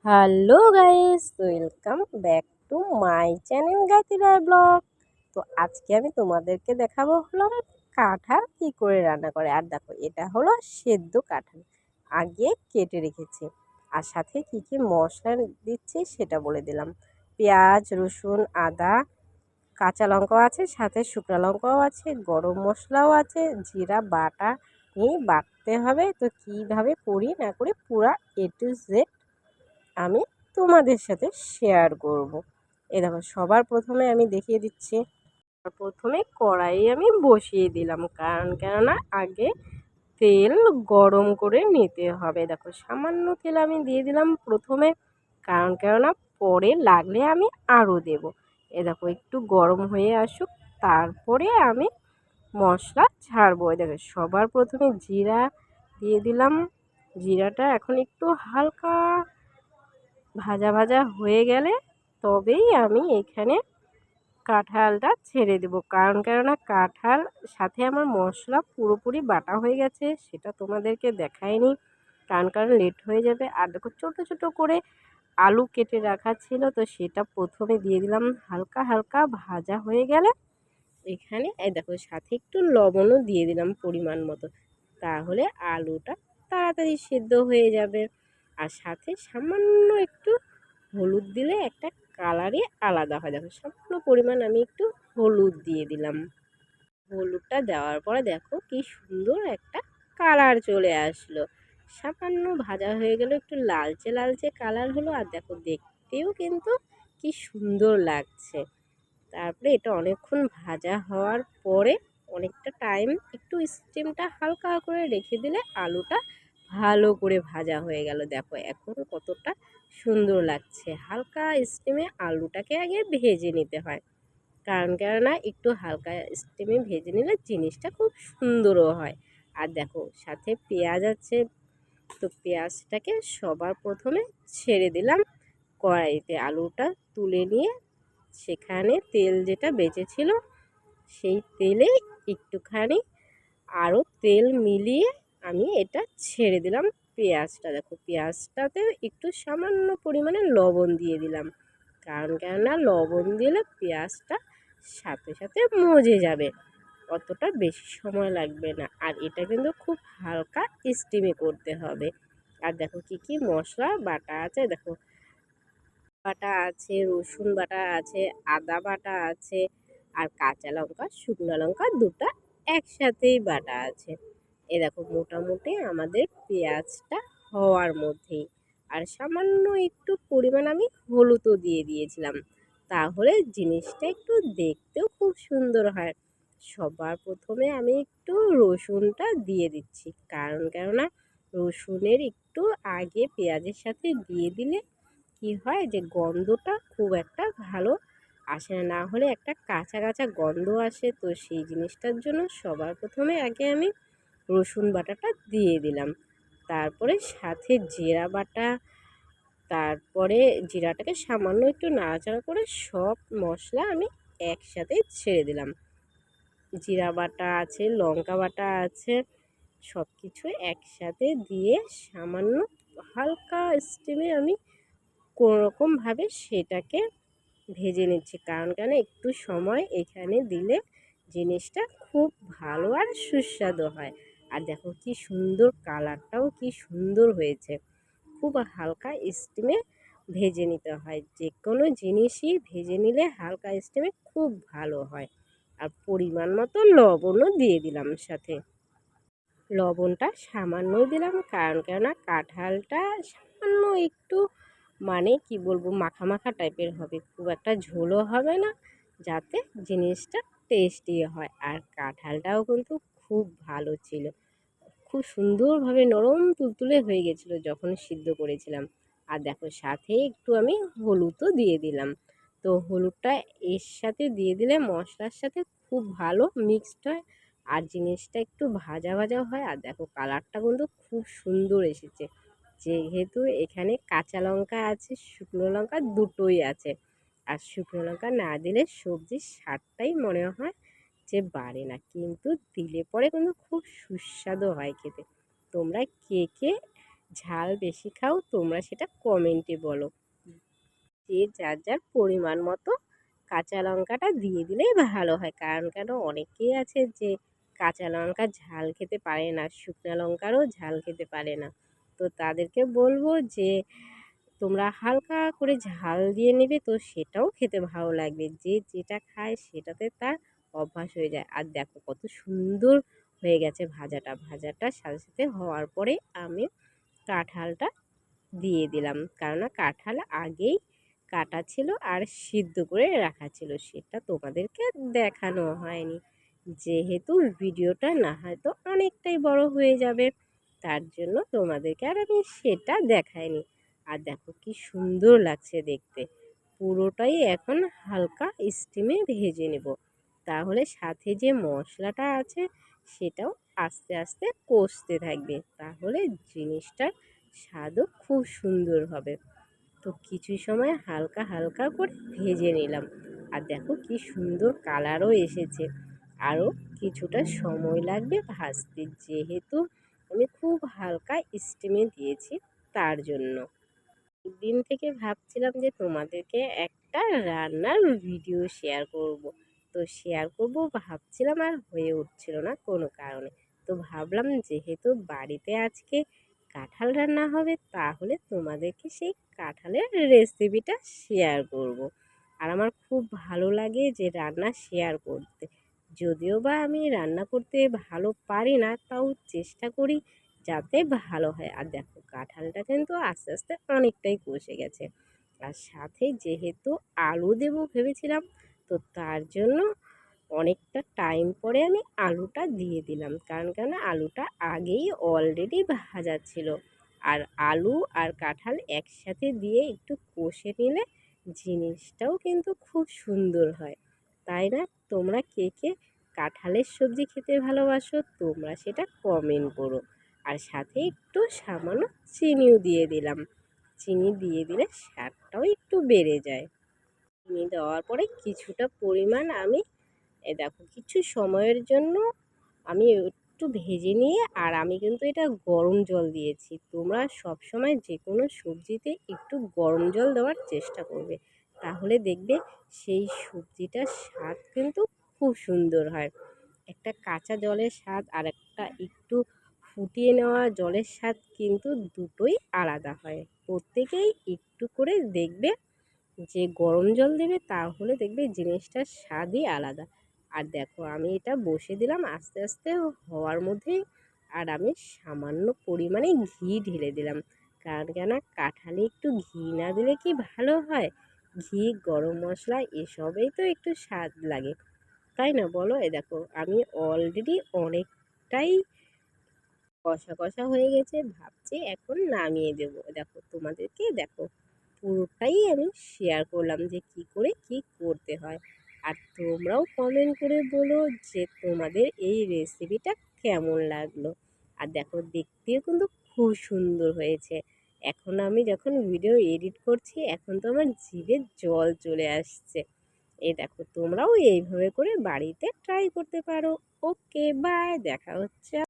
Hello guys, welcome back to my channel Gayatri Roy blog. তো আজকে আমি তোমাদেরকে দেখাবো হলো কাঁঠাল কি করে রান্না করে। আর দেখো, এটা হলো সেদ্ধ কাঁঠাল, আগে কেটে রেখেছি। আর সাথে কি কি মশলা দিচ্ছি সেটা বলে দিলাম। পেঁয়াজ, রসুন, আদা, কাঁচা লঙ্কাও আছে, সাথে শুকনো লঙ্কাও আছে, গরম মশলাও আছে, জিরা বাটা নিয়ে বাটতে হবে। তো কীভাবে করি না করি পুরা এ টু জেড আমি তোমাদের সাথে শেয়ার করব। এই দেখো, সবার প্রথমে আমি দেখিয়ে দিচ্ছি। প্রথমে কড়াই আমি বসিয়ে দিলাম, কেননা আগে তেল গরম করে নিতে হবে। দেখো, সামান্য তেল আমি দিয়ে দিলাম প্রথমে, কেননা পরে লাগলে আমি আরও দেব। এ দেখো, একটু গরম হয়ে আসুক, তারপরে আমি মশলা ছাড়বো। দেখো, সবার প্রথমে জিরা দিয়ে দিলাম। জিরাটা এখন একটু হালকা ভাজা ভাজা হয়ে গেলে তবেই আমি এখানে কাঁঠালটা ছেড়ে দেবো। কেননা কাঁঠাল সাথে আমার মশলা পুরোপুরি বাটা হয়ে গেছে, সেটা তোমাদেরকে দেখায়নি, কারণ লেট হয়ে যাবে। আর দেখো, ছোটো ছোটো করে আলু কেটে রাখা ছিল, তো সেটা প্রথমে দিয়ে দিলাম। হালকা হালকা ভাজা হয়ে গেলে এখানে এই দেখো, সাথে একটু লবণও দিয়ে দিলাম পরিমাণ মতো, তাহলে আলুটা তাড়াতাড়ি সেদ্ধ হয়ে যাবে। আর সাথে সামান্য একটু হলুদ দিলে একটা কালারই আলাদা হয়। দেখো, সামান্য পরিমাণ আমি একটু হলুদ দিয়ে দিলাম। হলুদটা দেওয়ার পরে দেখো কি সুন্দর একটা কালার চলে আসলো। সামান্য ভাজা হয়ে গেল, একটু লালচে লালচে কালার হলো। আর দেখো, দেখতেও কিন্তু কি সুন্দর লাগছে। তারপরে এটা অনেকক্ষণ ভাজা হওয়ার পরে অনেকটা টাইম একটু স্টিমটা হালকা করে রেখে দিলে আলুটা ভালো করে ভাজা হয়ে গেল। দেখো এখন কতটা সুন্দর লাগছে। হালকা স্টিমে আলুটাকে আগে ভেজে নিতে হয়, কেননা একটু হালকা স্টিমে ভেজে নিলে জিনিসটা খুব সুন্দরও হয়। আর দেখো, সাথে পেঁয়াজ আছে, তো পেঁয়াজটাকে সবার প্রথমে ছেড়ে দিলাম কড়াইতে। আলুটা তুলে নিয়ে সেখানে তেল যেটা বেঁচেছিল সেই তেলে একটুখানি আরও তেল মিলিয়ে আমি এটা ছেড়ে দিলাম পেঁয়াজটা। দেখো, পেঁয়াজটাতে একটু সামান্য পরিমাণে লবণ দিয়ে দিলাম, কেননা লবণ দিলে পেঁয়াজটা সাথে সাথে মজে যাবে, অতটা বেশি সময় লাগবে না। আর এটা কিন্তু খুব হালকা স্টিমে করতে হবে। আর দেখো কি কি মশলা বাটা আছে। দেখো, বাটা আছে, রসুন বাটা আছে, আদা বাটা আছে, আর কাঁচা লঙ্কা, শুকনো লঙ্কা দুটো একসাথেই বাটা আছে। এ দেখো, মোটামুটি আমাদের পেঁয়াজটা হওয়ার মধ্যেই। আর সামান্য একটু পরিমাণ আমি হলুদও দিয়ে দিয়েছিলাম, তাহলে জিনিসটা একটু দেখতেও খুব সুন্দর হয়। সবার প্রথমে আমি একটু রসুনটা দিয়ে দিচ্ছি, কেননা রসুনের একটু আগে পেঁয়াজের সাথে দিয়ে দিলে কি হয় যে গন্ধটা খুব একটা ভালো আসে না, হলে একটা কাঁচা কাঁচা গন্ধ আসে। তো সেই জিনিসটার জন্য সবার প্রথমে আগে আমি রসুন বাটাটা দিয়ে দিলাম, তারপরে সাথে জিরা বাটা, তারপরে জিরাটাকে সামান্য একটু নাড়াচাড়া করে সব মশলা আমি একসাথে ছেড়ে দিলাম। জিরা বাটা আছে, লঙ্কা বাটা আছে, সব কিছু একসাথে দিয়ে সামান্য হালকা স্টিমে আমি কোনোরকমভাবে সেটাকে ভেজে নিচ্ছি, কেন একটু সময় এখানে দিলে জিনিসটা খুব ভালো আর সুস্বাদু হয়। আর দেখো কি সুন্দর কালারটাও কি সুন্দর হয়েছে। খুব হালকা স্টিমে ভেজে নিতে হয়, যে কোনো জিনিসই ভেজে নিলে হালকা স্টিমে খুব ভালো হয়। আর পরিমাণ মতো লবণও দিয়ে দিলাম, সাথে লবণটা সামান্যই দিলাম, কেননা কাঁঠালটা সামান্য একটু মানে কি বলবো মাখা মাখা টাইপের হবে, খুব একটা ঝোলও হবে না, যাতে জিনিসটা টেস্টি হয়। আর কাঁঠালটাও কিন্তু খুব ভালো ছিল, খুব সুন্দরভাবে নরম তুলতুলে হয়ে গেছিলো যখন সিদ্ধ করেছিলাম। আর দেখো, সাথে একটু আমি হলুদও দিয়ে দিলাম। তো হলুদটা এর সাথে দিয়ে দিলে মশলার সাথে খুব ভালো মিক্সড হয়, আর জিনিসটা একটু ভাজা ভাজা হয়। আর দেখো, কালারটা কিন্তু খুব সুন্দর এসেছে, যেহেতু এখানে কাঁচা লঙ্কা আছে, শুকনো লঙ্কা দুটোই আছে। আর শুকনো লঙ্কা না দিলে সবজির স্বাদটাই মনে হয় যে বাড়ে না, কিন্তু দিলে পরে কিন্তু খুব সুস্বাদু হয় খেতে। তোমরা কে কে ঝাল বেশি খাও তোমরা সেটা কমেন্টে বলো। যে যার যার পরিমাণ মতো কাঁচা লঙ্কাটা দিয়ে দিলেই ভালো হয়। কারণ কেন অনেকেই আছে যে কাঁচা লঙ্কা ঝাল খেতে পারে না, শুকনো লঙ্কারও ঝাল খেতে পারে না। তো তাদেরকে বলবো যে তোমরা হালকা করে ঝাল দিয়ে নেবে, তো সেটাও খেতে ভালো লাগবে। যে যেটা খায় সেটাতে তার অভ্যাস হয়ে যায়। আর দেখো কত সুন্দর হয়ে গেছে ভাজাটা। ভাজাটা সাথে সাথে হওয়ার পরে আমি কাঁঠালটা দিয়ে দিলাম, কেননা কাঁঠাল আগেই কাটা ছিল আর সিদ্ধ করে রাখা ছিল, সেটা তোমাদেরকে দেখানো হয়নি। যেহেতু ভিডিওটা না হয়তো অনেকটাই বড় হয়ে যাবে, তার জন্য তোমাদেরকে আর আমি সেটা দেখাইনি। আর দেখো কি সুন্দর লাগছে দেখতে। পুরোটাই এখন হালকা স্টিমে ভেজে নেব, তাহলে সাথে যে মশলাটা আছে সেটাও আস্তে আস্তে কষতে থাকবে, তাহলে জিনিসটার স্বাদও খুব সুন্দর হবে। তো কিছু সময় হালকা হালকা করে ভেজে নিলাম। আর দেখো কি সুন্দর কালারও এসেছে। আরও কিছুটা সময় লাগবে ভাজতে, যেহেতু আমি খুব হালকা স্টিমে দিয়েছি তার জন্য। দিন থেকে ভাবছিলাম যে তোমাদেরকে একটা রান্নার ভিডিও শেয়ার করব। তো শেয়ার করব ভাবছিলাম, আর হয়ে উঠছিল না কোনো কারণে। তো ভাবলাম যেহেতু বাড়িতে আজকে কাঁঠাল রান্না হবে, তাহলে তোমাদেরকে সেই কাঁঠালের রেসিপিটা শেয়ার করব। আর আমার খুব ভালো লাগে যে রান্না শেয়ার করতে। যদিও বা আমি রান্না করতে ভালো পারি না, তাও চেষ্টা করি যাতে ভালো হয়। আর দেখো কাঁঠালটা কিন্তু আস্তে আস্তে অনেকটাই কষে গেছে। আর সাথে যেহেতু আলু দেবো ভেবেছিলাম, তো তার জন্য অনেকটা টাইম পরে আমি আলুটা দিয়ে দিলাম। কারণ কেন আলুটা আগেই অলরেডি ভাজা ছিল। আর আলু আর কাঁঠাল একসাথে দিয়ে একটু কষে নিলে জিনিসটাও কিন্তু খুব সুন্দর হয়, তাই না? তোমরা কে কে কাঁঠালের সবজি খেতে ভালোবাসো তোমরা সেটা কমেন্ট করো। আর সাথে একটু সামান্য চিনিও দিয়ে দিলাম। চিনি দিয়ে দিলে স্বাদটাও একটু বেড়ে যায়। চিনি দেওয়ার পরে কিছুটা পরিমাণ আমি দেখো কিছু সময়ের জন্য আমি একটু ভেজে নিয়ে, আর আমি কিন্তু এটা গরম জল দিয়েছি। তোমরা সব সময় যে কোনো সবজিতে একটু গরম জল দেওয়ার চেষ্টা করবে, তাহলে দেখবে সেই সবজিটার স্বাদ কিন্তু খুব সুন্দর হয়। একটা কাঁচা জলের স্বাদ আর একটা একটু ফুটিয়ে নেওয়া জলের স্বাদ কিন্তু দুটোই আলাদা হয়। প্রত্যেকেই একটু করে দেখবে যে গরম জল দেবে, তাহলে দেখবে জিনিসটার স্বাদই আলাদা। আর দেখো আমি এটা বসে দিলাম আস্তে আস্তে হওয়ার মধ্যেই। আর আমি সামান্য পরিমাণে ঘি ঢেলে দিলাম, কারণ কেন কাঁঠালে একটু ঘি না দিলে কি ভালো হয়? ঘি, গরম মশলা এসবেই তো একটু স্বাদ লাগে, তাই না বলো? দেখো আমি অলরেডি অনেকটাই কষা কষা হয়ে গেছে, ভাবছি এখন নামিয়ে দেবো। দেখো তোমাদেরকে দেখো পুরোটাই আমি শেয়ার করলাম যে কি করে কি করতে হয়। আর তোমরাও কমেন্ট করে বলো যে তোমাদের এই রেসিপিটা কেমন লাগলো। আর দেখো দেখতেও কিন্তু খুব সুন্দর হয়েছে। এখন আমি যখন ভিডিও এডিট করছি, এখন তো আমার জিভে জল চলে আসছে। এই দেখো তোমরাও এইভাবে করে বাড়িতে ট্রাই করতে পারো। ওকে বাই, দেখা হচ্ছে